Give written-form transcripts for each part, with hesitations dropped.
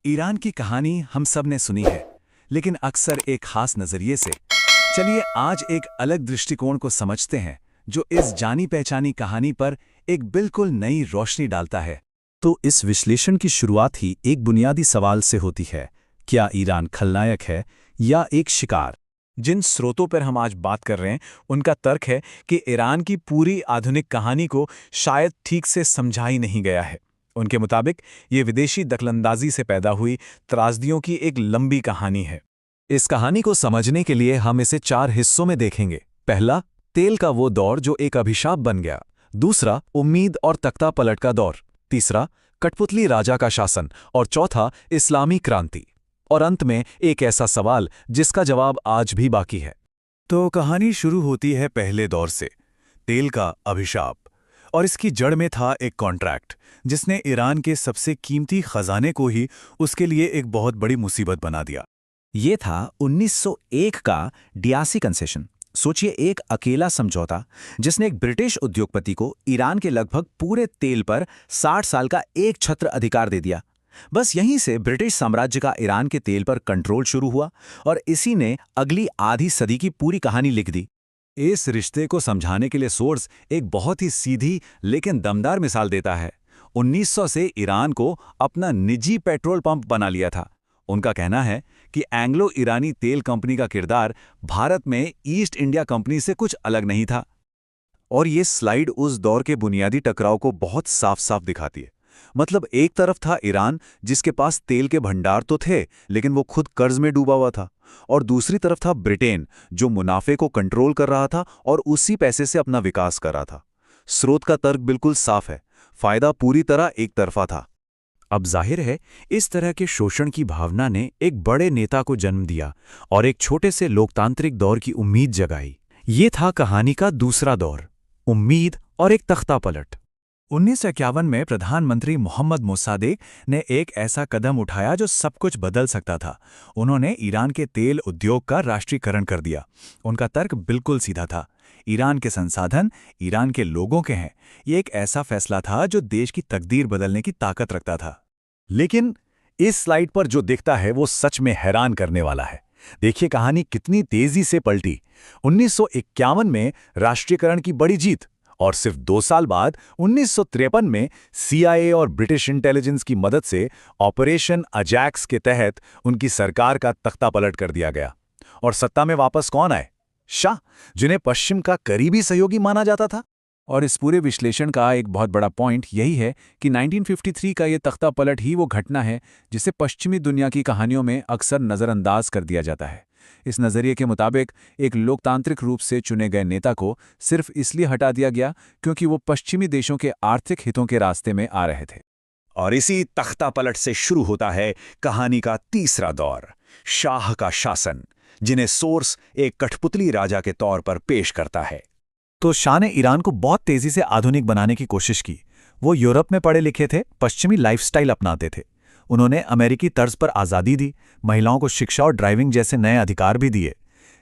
Iran की कहानी हम सब ने सुनी है, लेकिन अक्सर एक खास नजरिए से। चलिए आज एक अलग दृष्टिकोण को समझते हैं, जो इस जानी पहचानी कहानी पर एक बिल्कुल नई रोशनी डालता है। तो इस विश्लेषण की शुरुआत ही एक बुनियादी सवाल से होती है, क्या ईरान खलनायक है या एक शिकार? जिन स्रोतों पर हम आज बात कर रहे हैं, उनका तर्क है कि ईरान की पूरी आधुनिक कहानी को शायद ठीक से समझा ही नहीं गया है। उनके मुताबिक ये विदेशी दखलंदाजी से पैदा हुई त्रासदियों की एक लंबी कहानी है। इस कहानी को समझने के लिए हम इसे 4 हिस्सों में देखेंगे। पहला, तेल का वो दौर जो एक अभिशाप बन गया। दूसरा, उम्मीद और तख्ता पलट का दौर। तीसरा, कठपुतली राजा का शासन। और चौथा, इस्लामी क्रांति। और अंत में एक ऐसा सवाल जिसका जवाब आज भी बाकी है। तो कहानी शुरू होती है पहले दौर से, तेल का अभिशाप। और इसकी जड़ में था एक कॉन्ट्रैक्ट जिसने ईरान के सबसे कीमती खजाने को ही उसके लिए एक बहुत बड़ी मुसीबत बना दिया। ये था 1901 का डियासी कंसेशन। सोचिए, एक अकेला समझौता जिसने एक ब्रिटिश उद्योगपति को ईरान के लगभग पूरे तेल पर 60 साल का एक छत्र अधिकार दे दिया। बस यहीं से ब्रिटिश साम्राज्य का ईरान के तेल पर कंट्रोल शुरू हुआ और इसी ने अगली आधी सदी की पूरी कहानी लिख दी। इस रिश्ते को समझाने के लिए सोर्स एक बहुत ही सीधी लेकिन दमदार मिसाल देता है। 1900 से ईरान को अपना निजी पेट्रोल पंप बना लिया था। उनका कहना है कि एंग्लो ईरानी तेल कंपनी का किरदार भारत में ईस्ट इंडिया कंपनी से कुछ अलग नहीं था। और ये स्लाइड उस दौर के बुनियादी टकराव को बहुत साफ साफ दिखाती है। मतलब एक तरफ था ईरान, जिसके पास तेल के भंडार तो थे, लेकिन वो खुद कर्ज में डूबा हुआ था। और दूसरी तरफ था ब्रिटेन, जो मुनाफे को कंट्रोल कर रहा था और उसी पैसे से अपना विकास कर रहा था। स्रोत का तर्क बिल्कुल साफ है, फायदा पूरी तरह एक तरफा था। अब जाहिर है, इस तरह के शोषण की भावना ने एक बड़े नेता को जन्म दिया और एक छोटे से लोकतांत्रिक दौर की उम्मीद जगाई। ये था कहानी का दूसरा दौर, उम्मीद और एक तख्ता पलट। 1951 में प्रधानमंत्री मोहम्मद मोसादेक ने एक ऐसा कदम उठाया जो सब कुछ बदल सकता था। उन्होंने ईरान के तेल उद्योग का राष्ट्रीयकरण कर दिया। उनका तर्क बिल्कुल सीधा था, ईरान के संसाधन ईरान के लोगों के हैं। ये एक ऐसा फैसला था जो देश की तकदीर बदलने की ताकत रखता था। लेकिन इस स्लाइड पर जो दिखता है वो सच में हैरान करने वाला है। देखिए कहानी कितनी तेजी से पलटी। 1951 में राष्ट्रीयकरण की बड़ी जीत, और सिर्फ 2 साल बाद 1953 में CIA और ब्रिटिश इंटेलिजेंस की मदद से ऑपरेशन अजैक्स के तहत उनकी सरकार का तख्ता पलट कर दिया गया। और सत्ता में वापस कौन आए? शाह, जिन्हें पश्चिम का करीबी सहयोगी माना जाता था। और इस पूरे विश्लेषण का एक बहुत बड़ा पॉइंट यही है कि 1953 का ये तख्ता पलट ही वो घटना है जिसे पश्चिमी दुनिया की कहानियों में अक्सर नज़रअंदाज कर दिया जाता है। इस नज़रिए के मुताबिक एक लोकतांत्रिक रूप से चुने गए नेता को सिर्फ इसलिए हटा दिया गया क्योंकि वो पश्चिमी देशों के आर्थिक हितों के रास्ते में आ रहे थे। और इसी तख्ता पलट से शुरू होता है कहानी का तीसरा दौर, शाह का शासन, जिन्हें सोर्स एक कठपुतली राजा के तौर पर पेश करता है। तो शाह ने ईरान को बहुत तेजी से आधुनिक बनाने की कोशिश की। वो यूरोप में पढ़े लिखे थे, पश्चिमी लाइफस्टाइल अपनाते थे। उन्होंने अमेरिकी तर्ज पर आज़ादी दी, महिलाओं को शिक्षा और ड्राइविंग जैसे नए अधिकार भी दिए।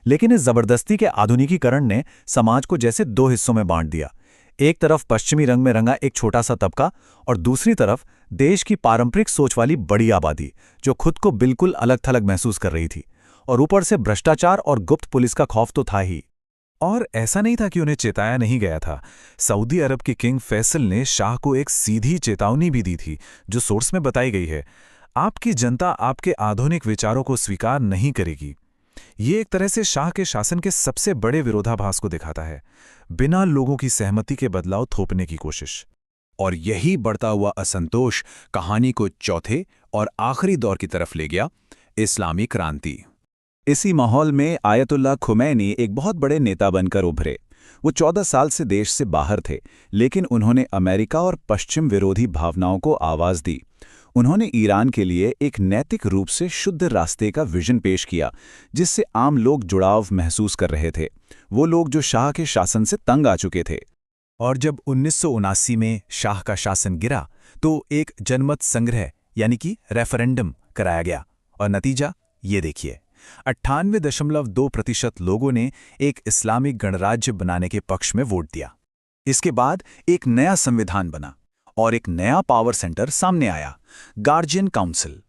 लेकिन इस जबरदस्ती के आधुनिकीकरण ने समाज को जैसे 2 हिस्सों में बांट दिया। एक तरफ पश्चिमी रंग में रंगा एक छोटा सा तबका और दूसरी तरफ देश की पारंपरिक सोच वाली बड़ी आबादी, जो खुद को बिल्कुल अलग थलग महसूस कर रही थी। और ऊपर से भ्रष्टाचार और गुप्त पुलिस का खौफ तो था ही। और ऐसा नहीं था कि उन्हें चेताया नहीं गया था। सऊदी अरब के किंग फैसल ने शाह को एक सीधी चेतावनी भी दी थी, जो सोर्स में बताई गई है। आपकी जनता आपके आधुनिक विचारों को स्वीकार नहीं करेगी। ये एक तरह से शाह के शासन के सबसे बड़े विरोधाभास को दिखाता है, बिना लोगों की सहमति के बदलाव थोपने की कोशिश। और यही बढ़ता हुआ असंतोष कहानी को चौथे और आखिरी दौर की तरफ ले गया, इस्लामी क्रांति। इसी माहौल में आयतुल्लाह खुमैनी एक बहुत बड़े नेता बनकर उभरे। वो 14 साल से देश से बाहर थे, लेकिन उन्होंने अमेरिका और पश्चिम विरोधी भावनाओं को आवाज दी। उन्होंने ईरान के लिए एक नैतिक रूप से शुद्ध रास्ते का विजन पेश किया, जिससे आम लोग जुड़ाव महसूस कर रहे थे, वो लोग जो शाह के शासन से तंग आ चुके थे। और जब 1979 में शाह का शासन गिरा तो एक जनमत संग्रह यानी कि रेफरेंडम कराया गया और नतीजा ये देखिए, 98.2% लोगों ने एक इस्लामिक गणराज्य बनाने के पक्ष में वोट दिया। इसके बाद एक नया संविधान बना और एक नया पावर सेंटर सामने आया, गार्जियन काउंसिल।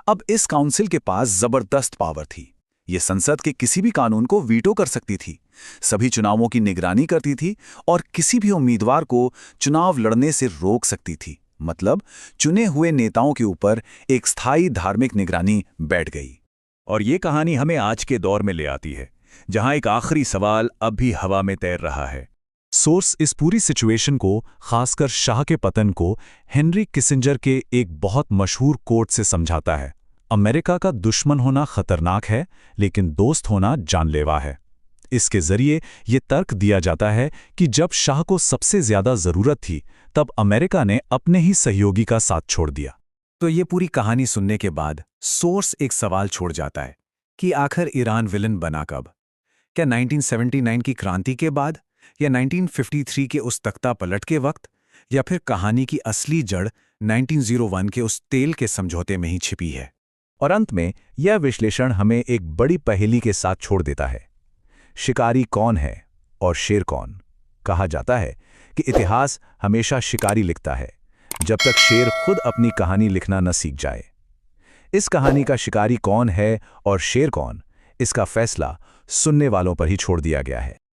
अब इस काउंसिल के पास जबरदस्त पावर थी। ये संसद के किसी भी कानून को वीटो कर सकती थी, सभी चुनावों की निगरानी करती थी और किसी भी उम्मीदवार को चुनाव लड़ने से रोक सकती थी। मतलब चुने हुए नेताओं के ऊपर एक स्थायी धार्मिक निगरानी बैठ गई। और ये कहानी हमें आज के दौर में ले आती है, जहां एक आखिरी सवाल अब भी हवा में तैर रहा है। सोर्स इस पूरी सिचुएशन को, खासकर शाह के पतन को, हेनरी किसिंजर के एक बहुत मशहूर कोट से समझाता है। अमेरिका का दुश्मन होना खतरनाक है, लेकिन दोस्त होना जानलेवा है। इसके जरिए ये तर्क दिया जाता है कि जब शाह को सबसे ज्यादा जरूरत थी, तब अमेरिका ने अपने ही सहयोगी का साथ छोड़ दिया। तो ये पूरी कहानी सुनने के बाद सोर्स एक सवाल छोड़ जाता है कि आखिर ईरान विलन बना कब? क्या 1979 की क्रांति के बाद, या 1953 के उस तख्ता पलट के वक्त, या फिर कहानी की असली जड़ 1901 के उस तेल के समझौते में ही छिपी है? और अंत में यह विश्लेषण हमें एक बड़ी पहेली के साथ छोड़ देता है। शिकारी कौन है और शेर कौन? कहा जाता है कि इतिहास हमेशा शिकारी लिखता है, जब तक शेर खुद अपनी कहानी लिखना न सीख जाए। इस कहानी का शिकारी कौन है और शेर कौन, इसका फैसला सुनने वालों पर ही छोड़ दिया गया है।